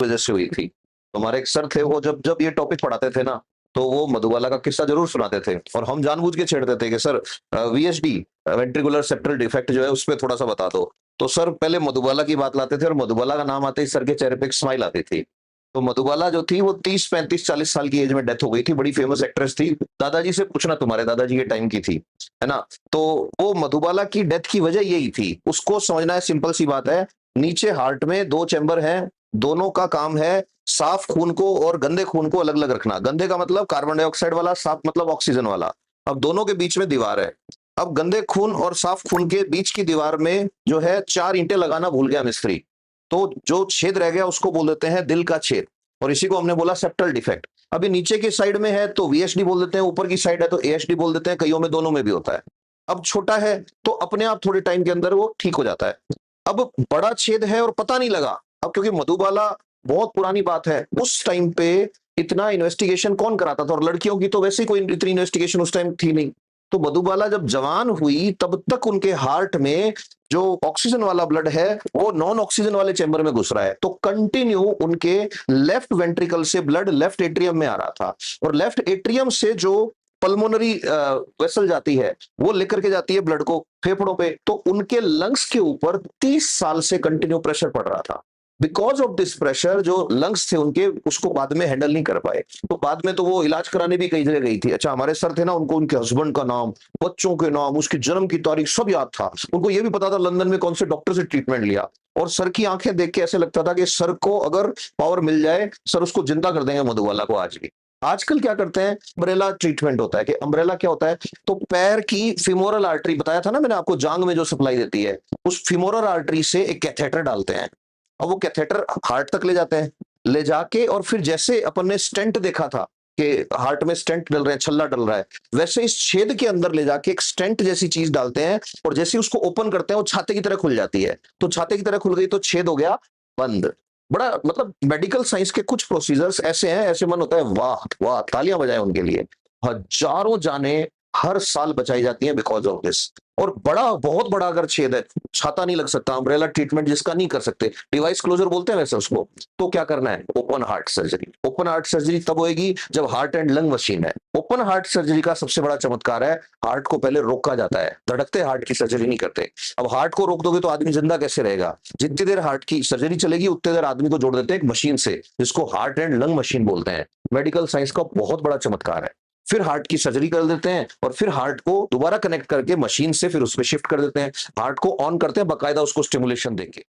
वजह से हुई थी। तो हमारे एक सर थे, वो जब जब ये टॉपिक पढ़ाते थे ना, तो वो मधुबाला का किस्सा ज़रूर सुनाते थे और हम जानबूझ के छेड़ते थे कि sir VSD ventricular septal defect जो है उस पे थोड़ा-सा बता दो। तो सर पहले मधुबाला की बात लाते थे और मधुबाला का नाम आते ही सर के चेहरे पे एक स्माइल आती थी। तो मधुबाला जो थी वो 30, 35, 40 साल की एज में डेथ हो गई थी, बड़ी फेमस एक्ट्रेस थी। दादाजी से पूछना, तुम्हारे दादाजी के टाइम की थी, है ना? तो वो मधुबाला की डेथ की वजह यही थी। उसको समझना है, सिंपल सी बात है, नीचे हार्ट में 2 चैम्बर हैं, दोनों का काम है साफ खून को और गंदे खून को अलग-अलग रखना। गंदे का मतलब कार्बन डाइऑक्साइड वाला, साफ मतलब ऑक्सीजन वाला। अब दोनों के बीच में दीवार है। अब गंदे खून और साफ खून के बीच की दीवार में जो है 4 ईंटें लगाना भूल गया मिस्त्री। तो जो छेद रह गया उसको बोल देते हैं दिल का छेद, और इसी को हमने बोला सेप्टल डिफेक्ट। अभी नीचे की साइड में है तो वीएसडी बोल देते हैं, ऊपर की साइड है तो एएसडी बोल देते हैं, कईयों में दोनों में भी होता है। अब छोटा है तो अपने आप थोड़े टाइम के अंदर वो ठीक हो जाता है। अब बड़ा छेद है और पता नहीं लगा। अब क्योंकि मधुबाला बहुत पुरानी बात है, उस टाइम पे इतना इन्वेस्टिगेशन कौन कराता था, और लड़कियों की तो वैसे ही कोई इतनी इन्वेस्टिगेशन उस टाइम थी नहीं। तो मधुबाला जब जवान हुई तब तक उनके हार्ट में जो ऑक्सीजन वाला ब्लड है वो नॉन ऑक्सीजन वाले चैम्बर में घुस रहा है, तो कंटिन्यू उनके लेफ्ट वेंट्रिकल से ब्लड लेफ्ट एट्रियम में आ रहा था, और लेफ्ट एट्रियम से जो पल्मोनरी वेसल जाती है वो लेकर के जाती है ब्लड को फेफड़ों पे। तो उनके लंग्स के ऊपर 30 साल से कंटिन्यू प्रेशर पड़ रहा था। बिकॉज ऑफ दिस प्रेशर जो लंग्स थे उनके, उसको बाद में हैंडल नहीं कर पाए। तो बाद में तो वो इलाज कराने भी कई जगह गई थी। अच्छा, हमारे सर थे ना, उनको उनके हस्बैंड का नाम, बच्चों के नाम, उसकी जन्म की तारीख सब याद था। उनको ये भी पता था लंदन में कौन से डॉक्टर से ट्रीटमेंट लिया। और सर की आंखें देख के ऐसे लगता था कि सर को अगर पावर मिल जाए, सर उसको जिंदा कर देंगे मधुबाला को आज भी। आजकल क्या करते हैं, अम्ब्रेला ट्रीटमेंट होता है। कि अम्ब्रेला क्या होता है, तो पैर की फिमोरल आर्टरी, बताया था ना मैंने आपको, जांग में जो सप्लाई देती है, उस फिमोरल आर्टरी से एक कैथेटर डालते हैं, और वो कैथेटर हार्ट तक ले जाते हैं। ले जाके और फिर जैसे अपन ने स्टेंट देखा था कि हार्ट में स्टेंट डल रहे हैं, छल्ला डल रहा है, वैसे इस छेद के अंदर ले जाके एक स्टेंट जैसी चीज डालते हैं, और जैसे उसको ओपन करते हैं वो छाते की तरह खुल जाती है। तो छाते की तरह खुल गई तो छेद हो गया बंद। बड़ा मतलब मेडिकल साइंस के कुछ प्रोसीजर्स ऐसे हैं, ऐसे मन होता है वाह वाह, तालियां बजाएं उनके लिए। हजारों जाने हर साल बचाई जाती हैं बिकॉज ऑफ दिस। और बड़ा, बहुत बड़ा अगर छेद है, छाता नहीं लग सकता, अम्ब्रेला ट्रीटमेंट जिसका नहीं कर सकते, डिवाइस क्लोजर बोलते हैं वैसे उसको, तो क्या करना है, open heart surgery. Open heart surgery तब होएगी जब हार्ट एंड लंग मशीन है। ओपन हार्ट सर्जरी का सबसे बड़ा चमत्कार है, हार्ट को पहले रोका जाता है, धड़कते हार्ट की सर्जरी नहीं करते। अब हार्ट को रोक दोगे तो आदमी जिंदा कैसे रहेगा? जितनी देर हार्ट की सर्जरी चलेगी उतनी देर आदमी को जोड़ देते हैं एक मशीन से, जिसको हार्ट एंड लंग मशीन बोलते हैं। मेडिकल साइंस का बहुत बड़ा चमत्कार है। फिर हार्ट की सर्जरी कर देते हैं और फिर हार्ट को दोबारा कनेक्ट करके मशीन से फिर उसमें शिफ्ट कर देते हैं। हार्ट को ऑन करते हैं बाकायदा उसको स्टिमुलेशन देके।